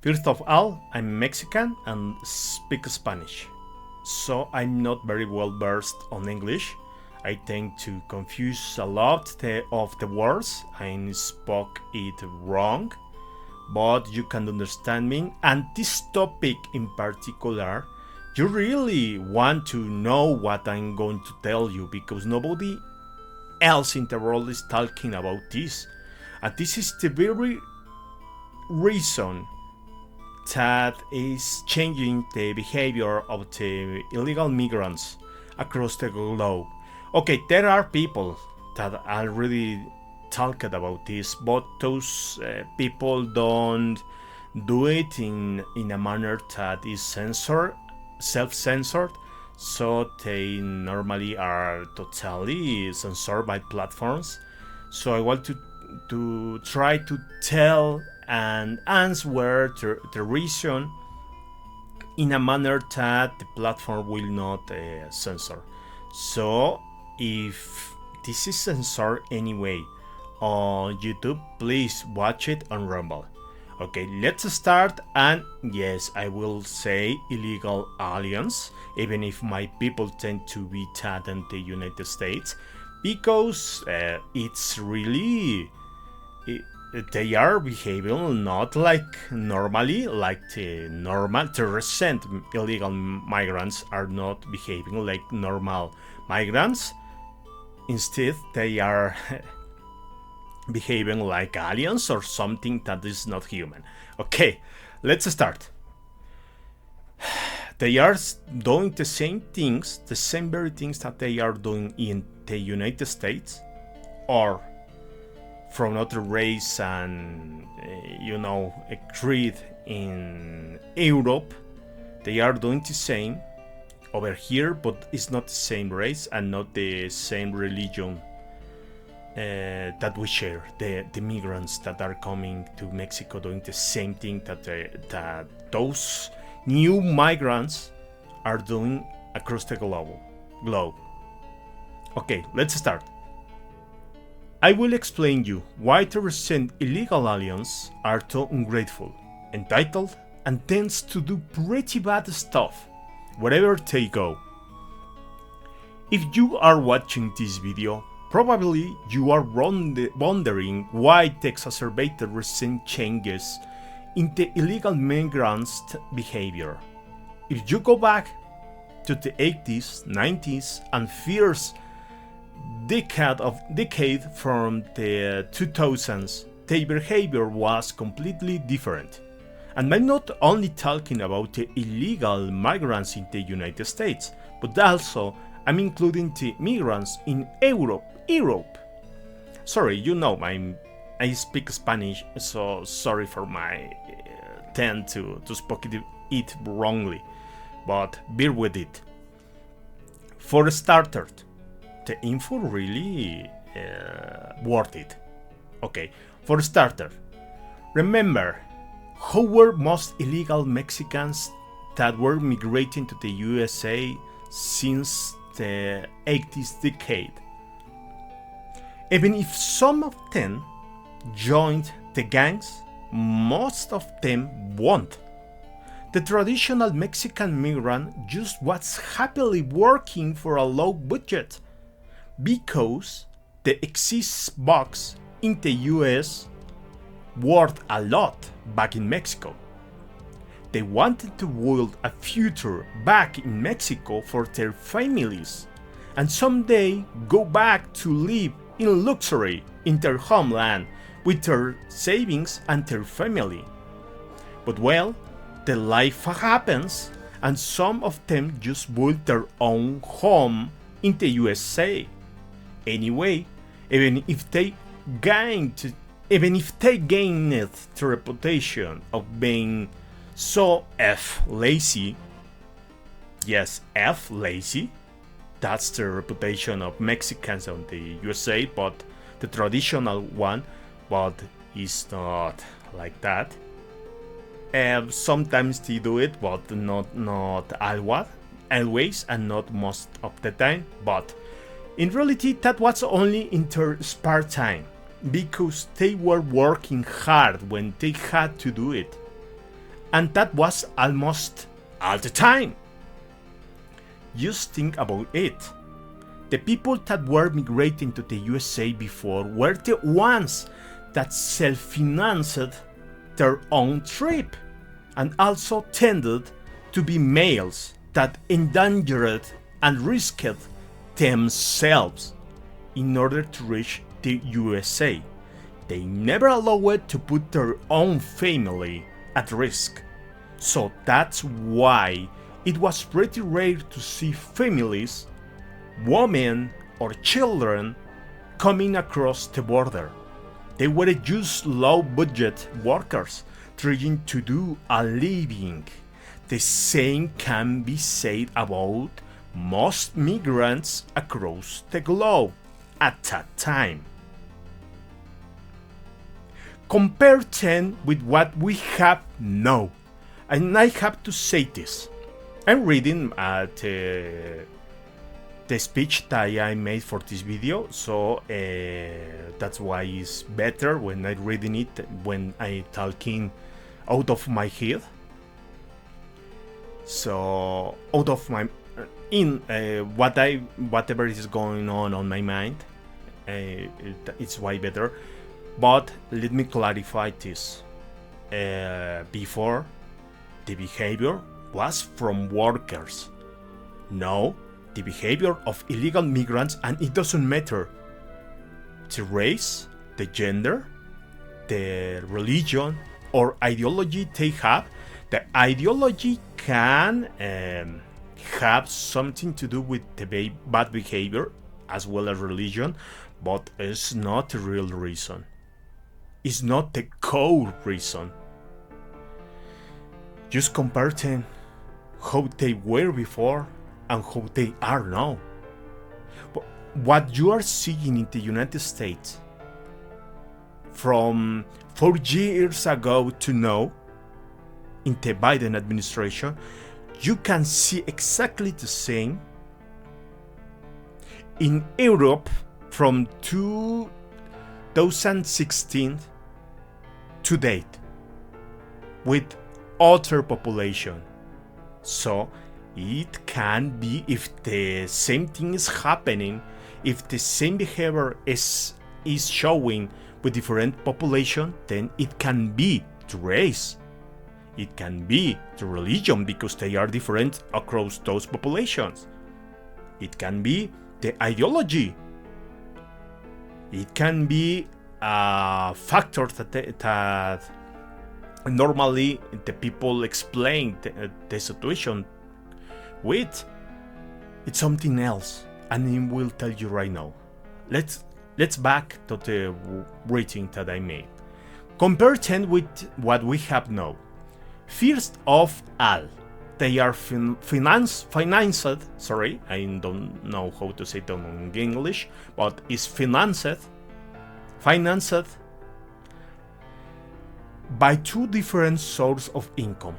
First of all, I'm Mexican and speak Spanish, so I'm not very well versed on English. I tend to confuse a lot of the words. I spoke it wrong, but you can understand me. And this topic in particular, you really want to know what I'm going to tell you because nobody else in the world is talking about this. And this is the very reason that is changing the behavior of the illegal migrants across the globe. Okay, there are people that already talked about this, but those people don't do it in a manner that is censored, self-censored, so they normally are totally censored by platforms. So I want to try to tell and answer the reason in a manner that the platform will not censor. So if this is censored anyway on YouTube, please watch it on Rumble. Okay, let's start. And yes, I will say illegal aliens, even if my people tend to be that in the United States, because it's really they are behaving not like normally, like the recent illegal migrants are not behaving like normal migrants. Instead, they are behaving like aliens or something that is not human. Okay, let's start. They are doing the same things, the same very things that they are doing in the United States, or from another race and a creed in Europe. They are doing the same over here, but it's not the same race and not the same religion that we share. The migrants that are coming to Mexico doing the same thing that those new migrants are doing across the globe. Okay, let's start. I will explain you why the recent illegal aliens are so ungrateful, entitled, and tends to do pretty bad stuff wherever they go. If you are watching this video, probably you are wondering why the exacerbated recent changes in the illegal migrants' behavior. If you go back to the 80s, 90s, and first decade from the 2000s, their behavior was completely different. And I'm not only talking about the illegal migrants in the United States, but also I'm including the migrants in Europe. Sorry, I speak Spanish, so sorry for my tend to speak it wrongly, but bear with it. For starters, the info really worth it. Okay, for starter, remember who were most illegal Mexicans that were migrating to the USA since the 80s decade. Even if some of them joined the gangs, most of them won't. The traditional Mexican migrant just was happily working for a low budget, because the exist box in the US worth a lot back in Mexico. They wanted to build a future back in Mexico for their families and someday go back to live in luxury in their homeland with their savings and their family. But well, the life happens and some of them just built their own home in the USA. Anyway, even if they gained the reputation of being so lazy, yes, lazy, that's the reputation of Mexicans on the USA, but the traditional one, but it's not like that. Sometimes they do it, but not always, and not most of the time. But in reality, that was only in their spare time, because they were working hard when they had to do it. And that was almost all the time. Just think about it. The people that were migrating to the USA before were the ones that self-financed their own trip, and also tended to be males that endangered and risked themselves in order to reach the USA. They never allowed to put their own family at risk. So that's why it was pretty rare to see families, women or children coming across the border. They were just low-budget workers trying to do a living. The same can be said about most migrants across the globe at that time. Compare then with what we have now. And I have to say this. I'm reading the speech that I made for this video, so that's why it's better when I'm reading it when I'm talking out of my head. So out of my whatever is going on my mind, it's way better. But let me clarify this. Before, the behavior was from workers. Now, the behavior of illegal migrants, and it doesn't matter the race, the gender, the religion or ideology they have. The ideology can have something to do with the bad behavior as well as religion, but it's not the real reason. It's not the core reason. Just compare them how they were before and how they are now. What you are seeing in the United States from 4 years ago to now in the Biden administration, you can see exactly the same in Europe from 2016 to date with other population. So it can be, if the same thing is happening, if the same behavior is showing with different population, then it can be the race, it can be the religion, because they are different across those populations. It can be the ideology. It can be a factor that normally the people explain the situation with. It's something else, and I will tell you right now. Let's back to the rating that I made. Compare them with what we have now. First of all, they are financed. Sorry, I don't know how to say it in English, but it's financed by two different sources of income.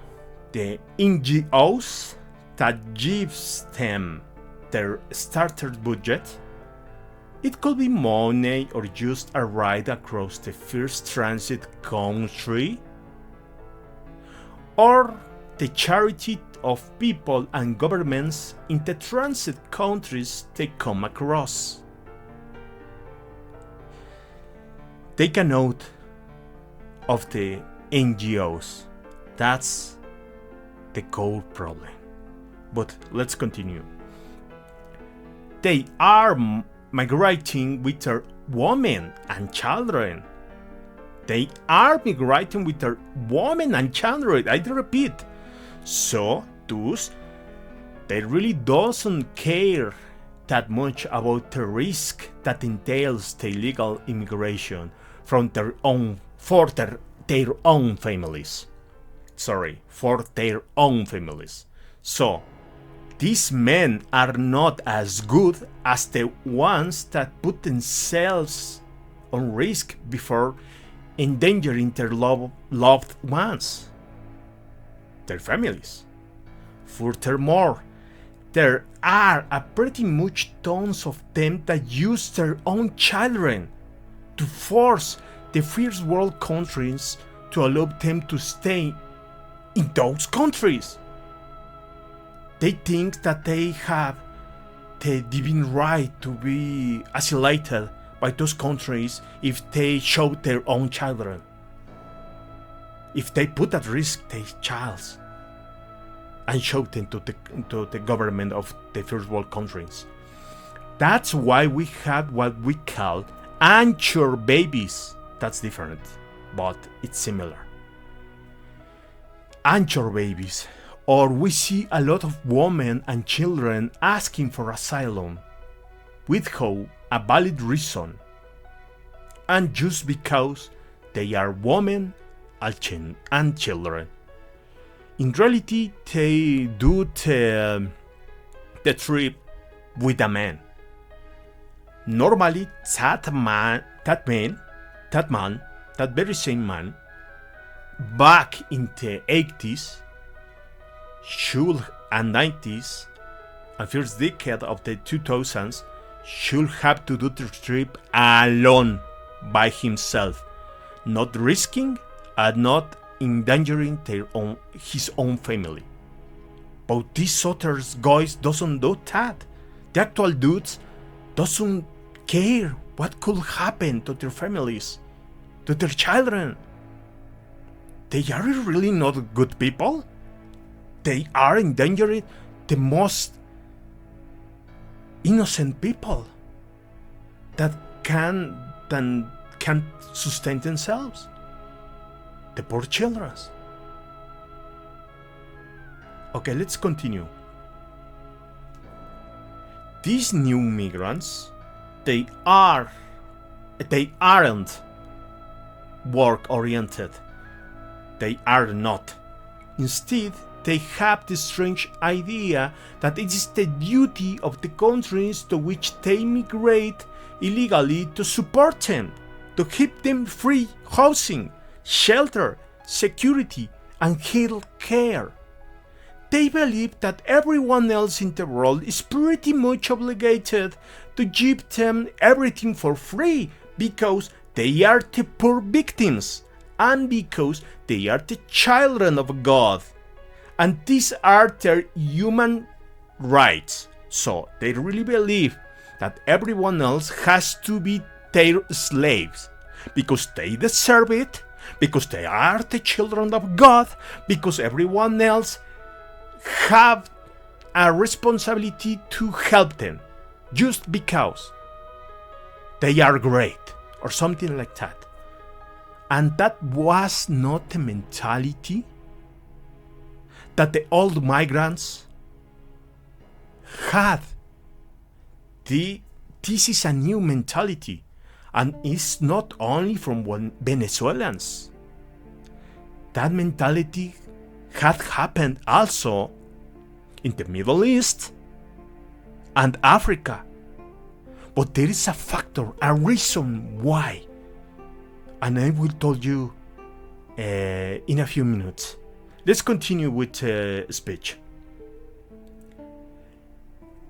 The NGOs that gives them their starter budget. It could be money or just a ride across the first transit country, or the charity of people and governments in the transit countries they come across. Take a note of the NGOs. That's the core problem. But let's continue. They are migrating with their women and children. They are migrating with their women and children, I repeat. So, thus, they really doesn't care that much about the risk that entails the illegal immigration from their own, for their own families. Sorry, for their own families. So, these men are not as good as the ones that put themselves on risk before endangering their loved ones, their families. Furthermore, there are a pretty much tons of them that use their own children to force the first world countries to allow them to stay in those countries. They think that they have the divine right to be assimilated by those countries if they show their own children, if they put at risk their child and show them to the government of the first world countries. That's why we have what we call anchor babies. That's different, but it's similar. Anchor babies. Or we see a lot of women and children asking for asylum without a valid reason, and just because they are women and children. In reality, they do the trip with a man. Normally, that very same man, back in the 80s, and 90s, and first decade of the 2000s, should have to do the trip alone by himself, not risking and not endangering his own family. But these other guys doesn't do that. The actual dudes doesn't care what could happen to their families, to their children. They are really not good people. They are endangering the most innocent people that can sustain themselves. The poor children. Okay, let's continue. These new migrants, they aren't work-oriented. They are not. Instead, they have the strange idea that it is the duty of the countries to which they migrate illegally to support them, to keep them free housing, shelter, security, and health care. They believe that everyone else in the world is pretty much obligated to give them everything for free because they are the poor victims and because they are the children of God. And these are their human rights. So they really believe that everyone else has to be their slaves because they deserve it, because they are the children of God, because everyone else have a responsibility to help them just because they are great or something like that. And that was not the mentality that the old migrants had. This is a new mentality, and it's not only from Venezuelans. That mentality had happened also in the Middle East and Africa. But there is a factor, a reason why, and I will tell you in a few minutes. Let's continue with the speech.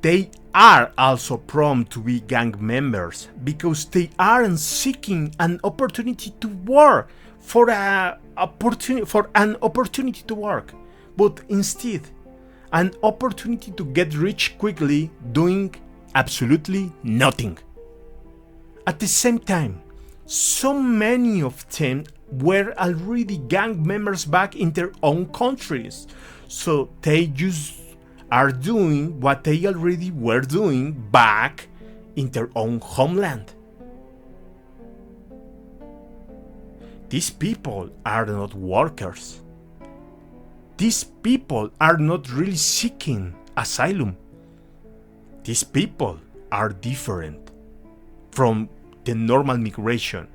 They are also prone to be gang members because they aren't seeking an opportunity to work for an opportunity to work, but instead an opportunity to get rich quickly doing absolutely nothing. At the same time, so many of them were already gang members back in their own countries, so they just are doing what they already were doing back in their own homeland. These people are not workers. These people are not really seeking asylum. These people are different from the normal migration.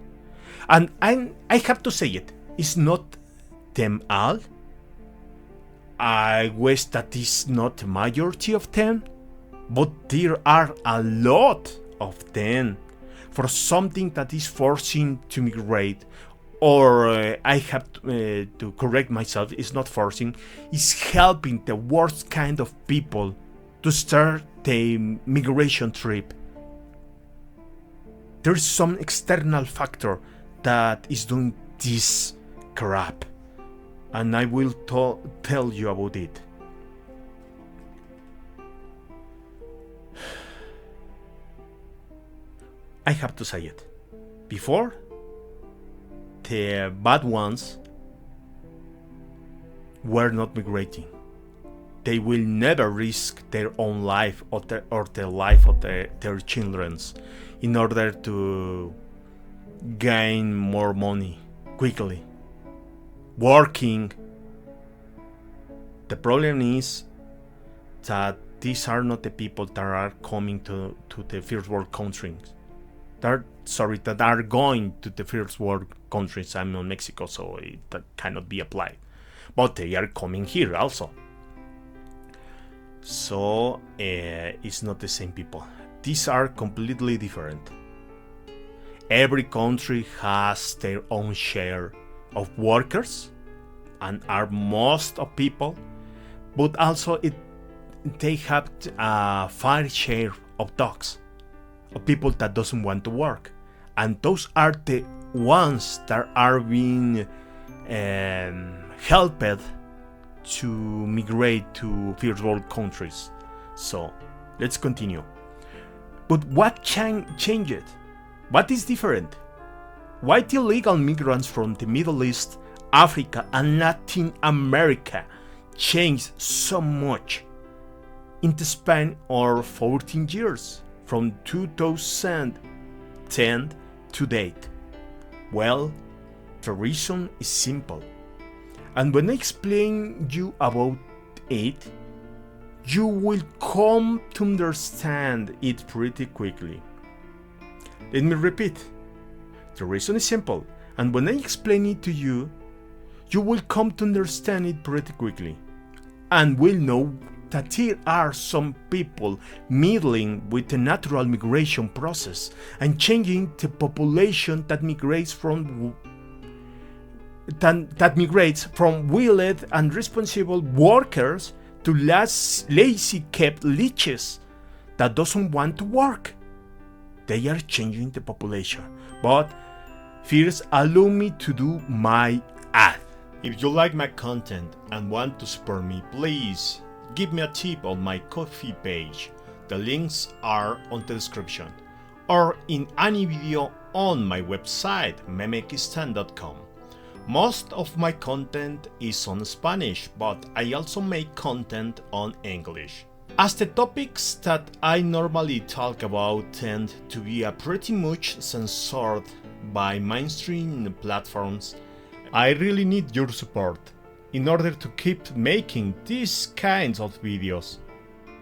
And I have to say it's not them all. I wish that is not the majority of them, but there are a lot of them for something that is forcing to migrate, or I have to correct myself, it's not forcing, it's helping the worst kind of people to start the migration trip. There's some external factor that is doing this crap. and I will tell you about it. I have to say it. Before, the bad ones were not migrating. They will never risk their own life or the life of their children's in order to gain more money quickly. Working. The problem is that these are not the people that are coming to the first world countries. That are going to the first world countries. I'm in Mexico, so that cannot be applied. But they are coming here also. So it's not the same people. These are completely different. Every country has their own share of workers and are most of people, but also they have a fair share of dogs, of people that doesn't want to work, and those are the ones that are being helped to migrate to first world countries. So let's continue. But what changed? What is different? Why the illegal migrants from the Middle East, Africa, and Latin America changed so much in the span of 14 years, from 2010 to date? Well, the reason is simple. And when I explain you about it, you will come to understand it pretty quickly. Let me repeat. The reason is simple, and when I explain it to you, you will come to understand it pretty quickly, and will know that there are some people meddling with the natural migration process and changing the population that migrates from willed and responsible workers to lazy kept leeches that doesn't want to work. They are changing the population. But first, allow me to do my ad. If you like my content and want to support me, please give me a tip on my Ko-fi page. The links are on the description, or in any video on my website, memekistan.com. Most of my content is on Spanish, but I also make content on English. As the topics that I normally talk about tend to be pretty much censored by mainstream platforms, I really need your support in order to keep making these kinds of videos.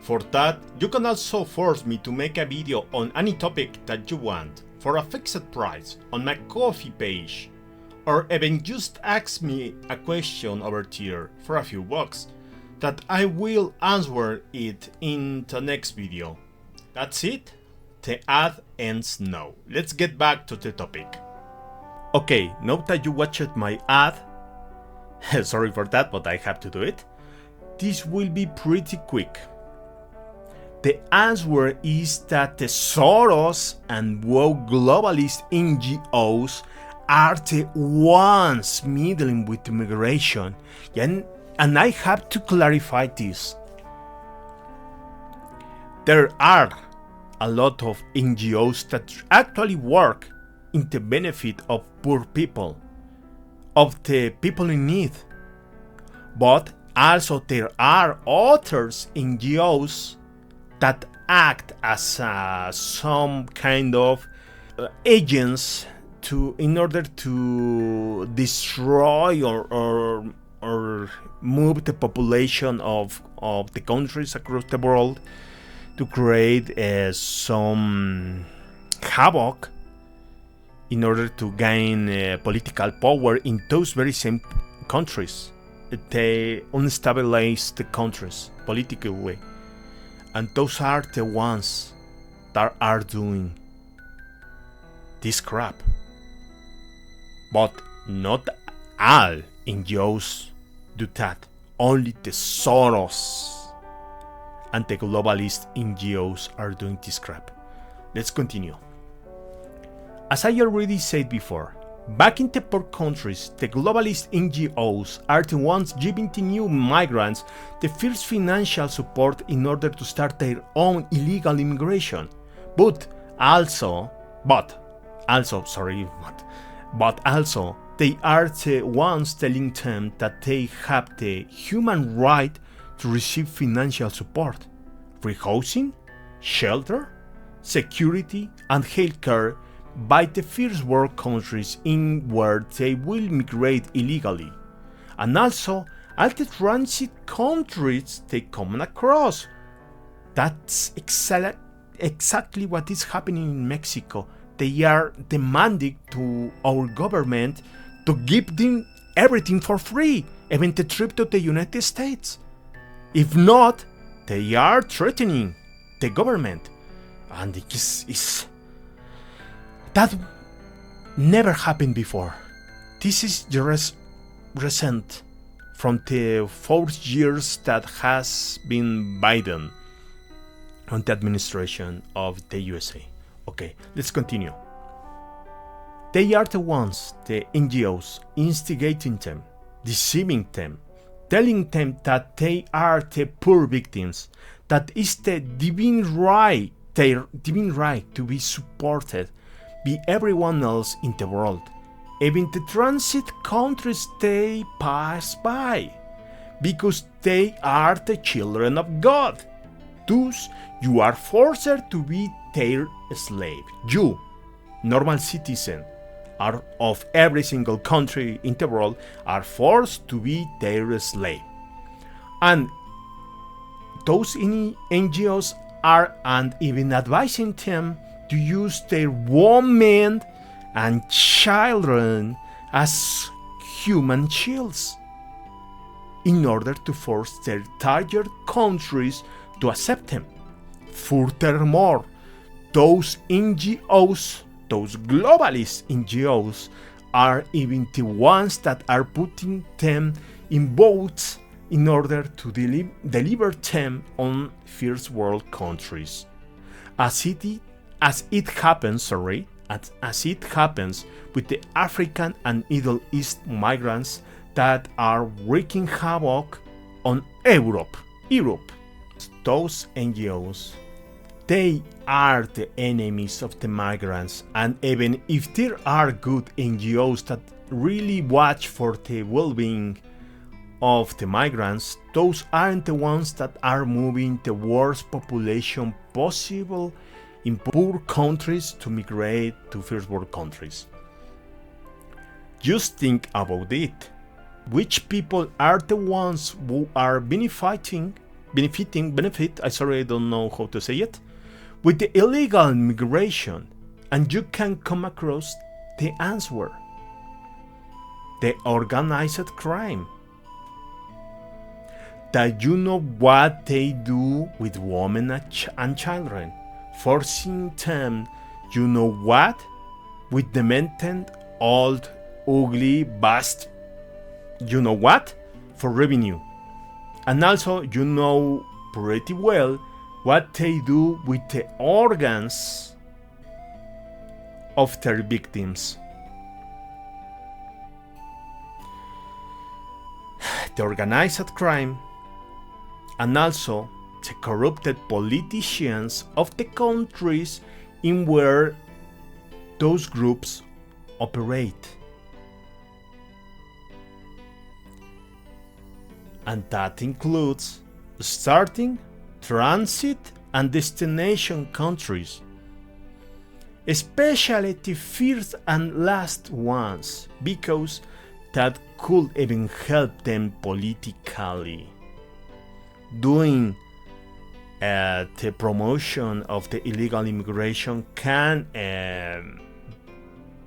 For that, you can also force me to make a video on any topic that you want for a fixed price on my Ko-fi page, or even just ask me a question over here for a few bucks that I will answer it in the next video. That's it. The ad ends now. Let's get back to the topic. Okay, now that you watched my ad, sorry for that, but I have to do it. This will be pretty quick. The answer is that the Soros and woke globalist NGOs are the ones meddling with immigration, and I have to clarify this. There are a lot of NGOs that actually work in the benefit of poor people, of the people in need. But also there are others NGOs that act as some kind of agents in order to destroy or move the population of the countries across the world to create some havoc in order to gain political power in those very same countries. They unstabilize the countries politically, and those are the ones that are doing this crap. But not all NGOs do that. Only the Soros and the globalist NGOs are doing this crap. Let's continue. As I already said before, Back in the poor countries, the globalist NGOs are the ones giving the new migrants the first financial support in order to start their own illegal immigration. But also, they are the ones telling them that they have the human right to receive financial support, free housing, shelter, security, and healthcare by the first world countries in where they will migrate illegally, and also all the transit countries they come across. That's exactly what is happening in Mexico. They are demanding to our government to give them everything for free, even the trip to the United States. If not, they are threatening the government, and that never happened before. This is just recent from the 4 years that has been Biden on the administration of the USA. Okay, let's continue. They are the ones, the NGOs, instigating them, deceiving them, telling them that they are the poor victims, that is the divine right, their divine right to be supported by everyone else in the world, even the transit countries they pass by, because they are the children of God. Thus, you are forced to be their slave. You, normal citizen, are of every single country in the world, are forced to be their slave. And those NGOs are and even advising them to use their women and children as human shields in order to force their tired countries to accept them. Furthermore, those NGOs, those globalist NGOs, are even the ones that are putting them in boats in order to deliver them on first world countries. As it happens with the African and Middle East migrants that are wreaking havoc on Europe. Those NGOs, they are the enemies of the migrants, and even if there are good NGOs that really watch for the well-being of the migrants, those aren't the ones that are moving the worst population possible in poor countries to migrate to first world countries. Just think about it. Which people are the ones who are benefiting, I don't know how to say it, with the illegal migration? And you can come across the answer. The organized crime. That you know what they do with women and children, forcing them, you know what, with demented, old, ugly, vast, you know what, for revenue. And also you know pretty well what they do with the organs of their victims. The organized crime, and also the corrupted politicians of the countries in where those groups operate. And that includes starting, transit, and destination countries, especially the first and last ones, because that could even help them politically. Doing the promotion of the illegal immigration can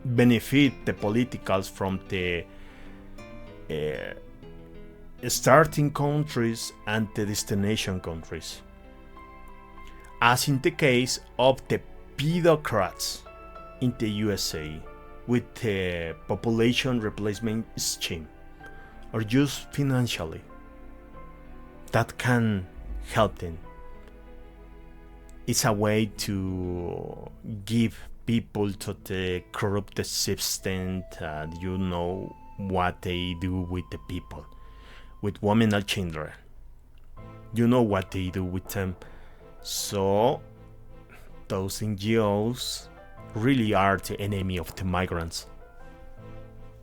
benefit the politicals from the starting countries and the destination countries, as in the case of the pedocrats in the USA with the population replacement scheme, or just financially. That can help them. It's a way to give people to the corrupt system, and you know what they do with the people, with women and children. You know what they do with them. So those NGOs really are the enemy of the migrants,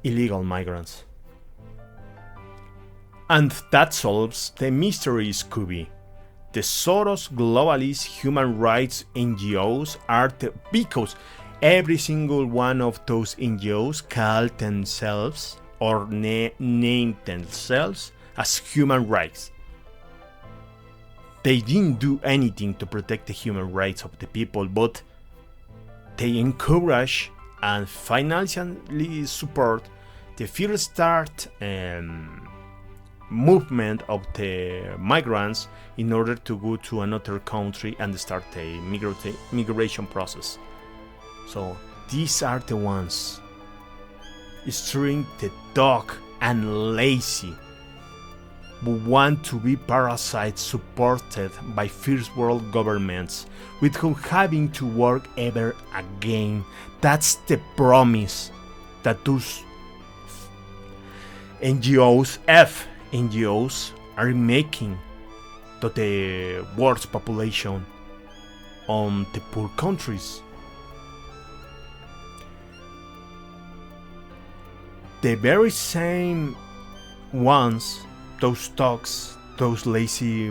illegal migrants. And that solves the mystery, Scooby. The Soros globalist human rights NGOs are because every single one of those NGOs call themselves or name themselves as human rights. They didn't do anything to protect the human rights of the people, but they encourage and financially support the First Start movement of the migrants in order to go to another country and start a migration process. So these are the ones steering the dog and lazy who want to be parasites supported by first world governments without having to work ever again. That's the promise that those NGOs are making to the world's population on the poor countries. The very same ones, those dogs, those lazy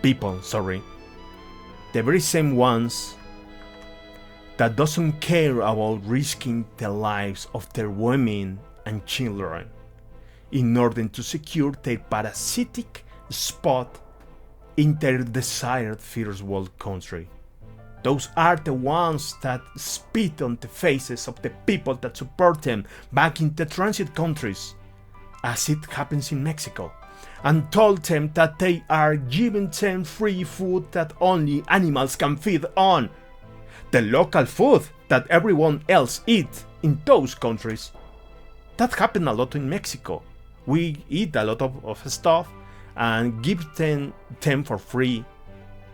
people, the very same ones that doesn't care about risking the lives of their women and children in order to secure their parasitic spot in their desired first world country. Those are the ones that spit on the faces of the people that support them back in the transit countries, as it happens in Mexico, and told them that they are giving them free food that only animals can feed on, the local food that everyone else eats in those countries. That happened a lot in Mexico. We eat a lot of stuff and give them for free.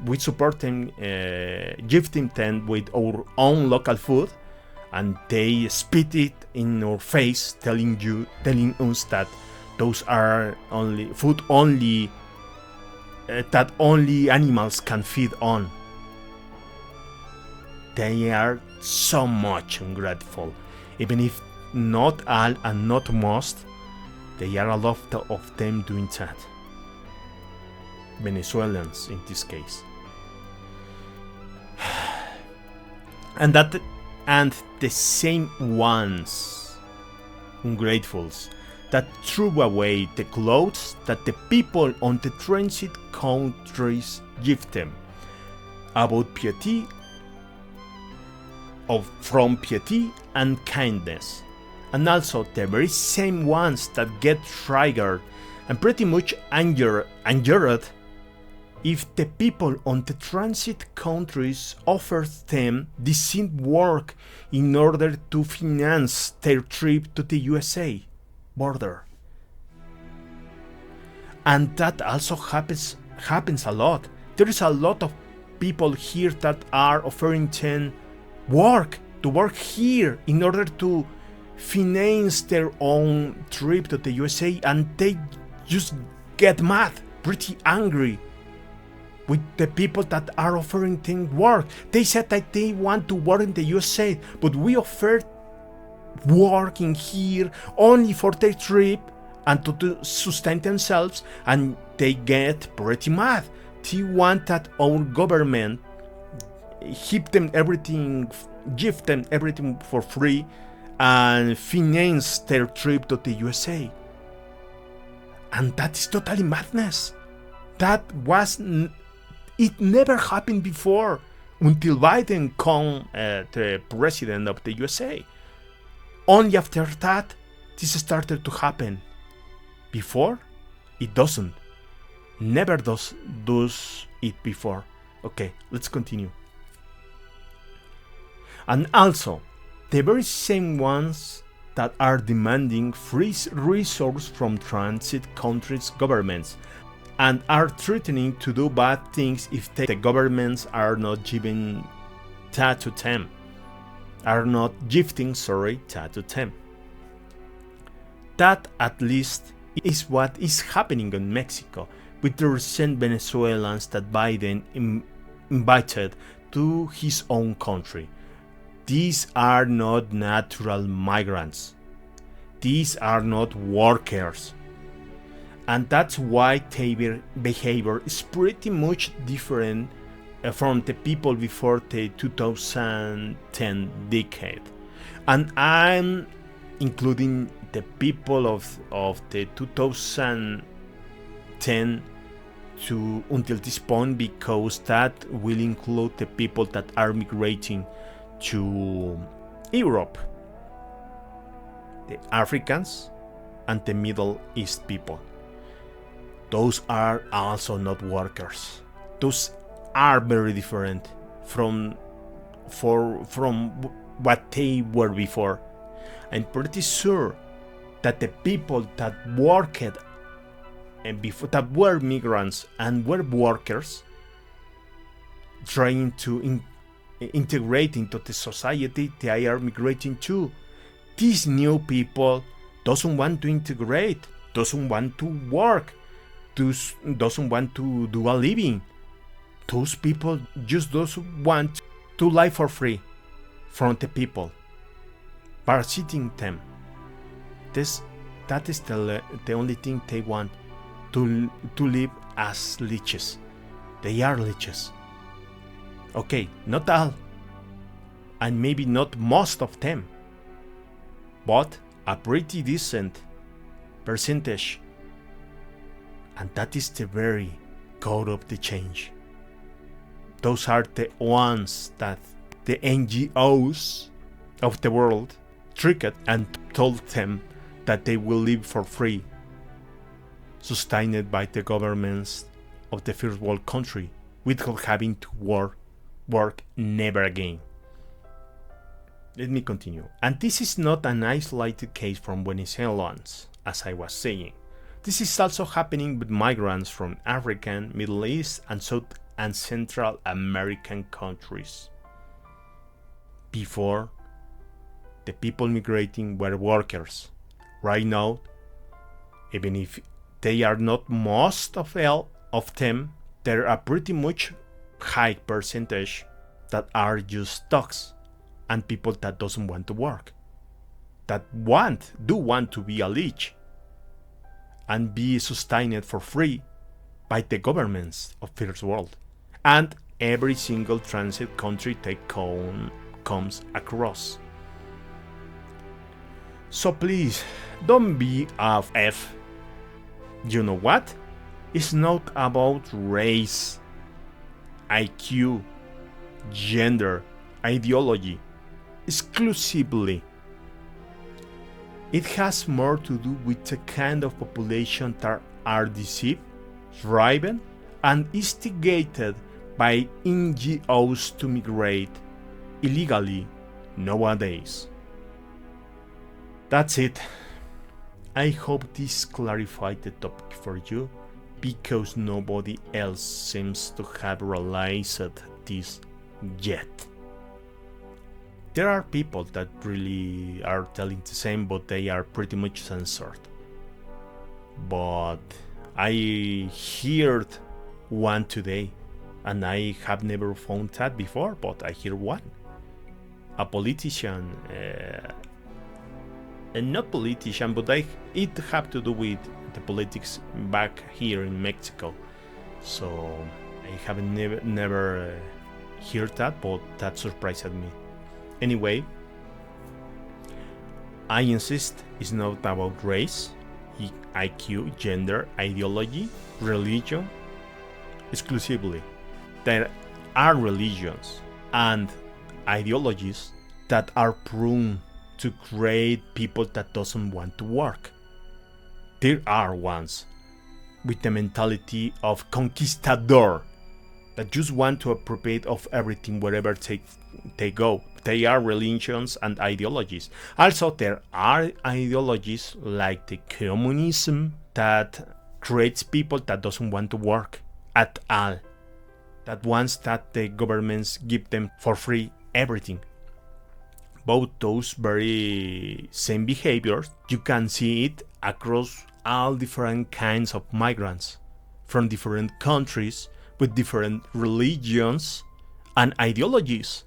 We support them, gifting them with our own local food, and they spit it in our face, telling us that those are only that only animals can feed on. They are so much ungrateful, even if not all and not most. They are a lot of them doing that. Venezuelans in this case. And the same ones, ungratefuls, that threw away the clothes that the people on the transit countries give them, about piety, from piety and kindness, and also the very same ones that get triggered and pretty much angered if the people on the transit countries offer them decent work in order to finance their trip to the USA border. And that also happens a lot. There is a lot of people here that are offering them to work here in order to finance their own trip to the USA, and they just get mad, pretty angry with the people that are offering them work. They said that they want to work in the USA, but we offered working here only for their trip and to sustain themselves, and they get pretty mad. They want that our government give them everything for free and finance their trip to the USA. And that is totally madness. It never happened before until Biden became the president of the USA. Only after that, this started to happen. Before, it doesn't. Never does it before. Okay, let's continue. And also, the very same ones that are demanding free resources from transit countries' governments and are threatening to do bad things if the governments are not giving that to them. Are not gifting, that to them. That at least is what is happening in Mexico with the recent Venezuelans that Biden invited to his own country. These are not natural migrants. These are not workers. And that's why their behavior is pretty much different from the people before the 2010 decade. And I'm including the people of the 2010 to until this point, because that will include the people that are migrating to Europe, the Africans and the Middle East people. Those are also not workers. Those are very different from what they were before. I'm pretty sure that the people that worked and before, that were migrants and were workers trying to integrate into the society they are migrating to, these new people doesn't want to integrate, doesn't want to work, doesn't want to do a living. Those people just doesn't want to live for free from the people, parasiting them. That is the only thing they want, to live as leeches. They are leeches. Okay, not all, and maybe not most of them, but a pretty decent percentage. And that is the very core of the change. Those are the ones that the NGOs of the world tricked and told them that they will live for free, sustained by the governments of the first world country, without having to work never again. Let me continue. And this is not an isolated case from Venezuelans, as I was saying. This is also happening with migrants from African, Middle East, and South and Central American countries. Before, the people migrating were workers. Right now, even if they are not most of them, there are pretty much high percentage that are just thugs and people that doesn't want to work, that do want to be a leech and be sustained for free by the governments of first world and every single transit country they comes across. So please, don't be a F. You know what? It's not about race, IQ, gender, ideology, exclusively. It has more to do with the kind of population that are deceived, driven, and instigated by NGOs to migrate illegally nowadays. That's it. I hope this clarified the topic for you, because nobody else seems to have realized this yet. There are people that really are telling the same, but they are pretty much censored. But I heard one today, and I have never found that before, but I hear one. A politician, and not politician, but it have to do with the politics back here in Mexico. So I have never heard that, but that surprised me. Anyway, I insist it's not about race, IQ, gender, ideology, religion, exclusively. There are religions and ideologies that are prone to create people that doesn't want to work. There are ones with the mentality of conquistador that just want to appropriate of everything wherever they go. They are religions and ideologies. Also, there are ideologies like the communism that creates people that doesn't want to work at all, that wants that the governments give them for free everything. Both those very same behaviors, you can see it across all different kinds of migrants from different countries with different religions and ideologies.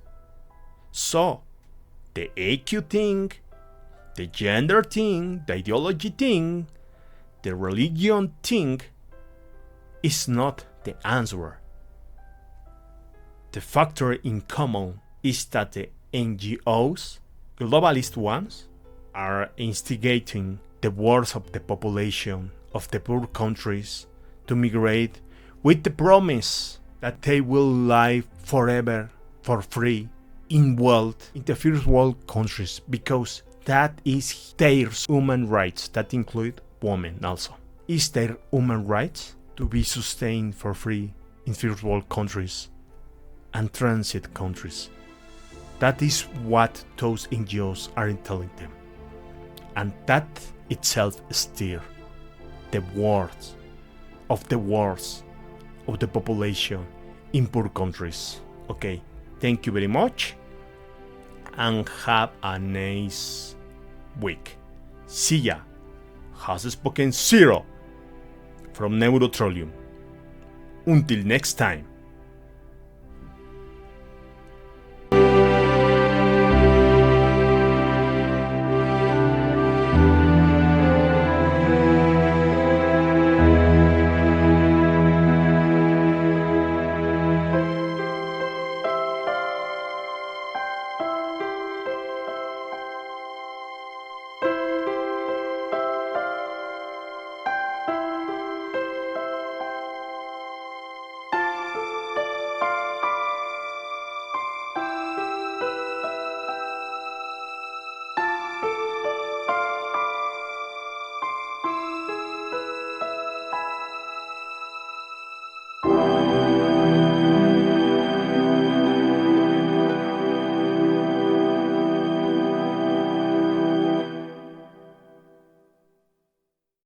So, the AQ thing, the gender thing, the ideology thing, the religion thing is not the answer. The factor in common is that the NGOs, globalist ones, are instigating the worst of the population of the poor countries to migrate with the promise that they will live forever for free in wealth in the first world countries, because that is their human rights. That include women also. Is their human rights to be sustained for free in first world countries and transit countries. That is what those NGOs are telling them. And that itself stirs the worst of the worst of the population in poor countries. Okay, thank you very much and have a nice week. See ya. Has spoken Zero from Neurotrollium. Until next time.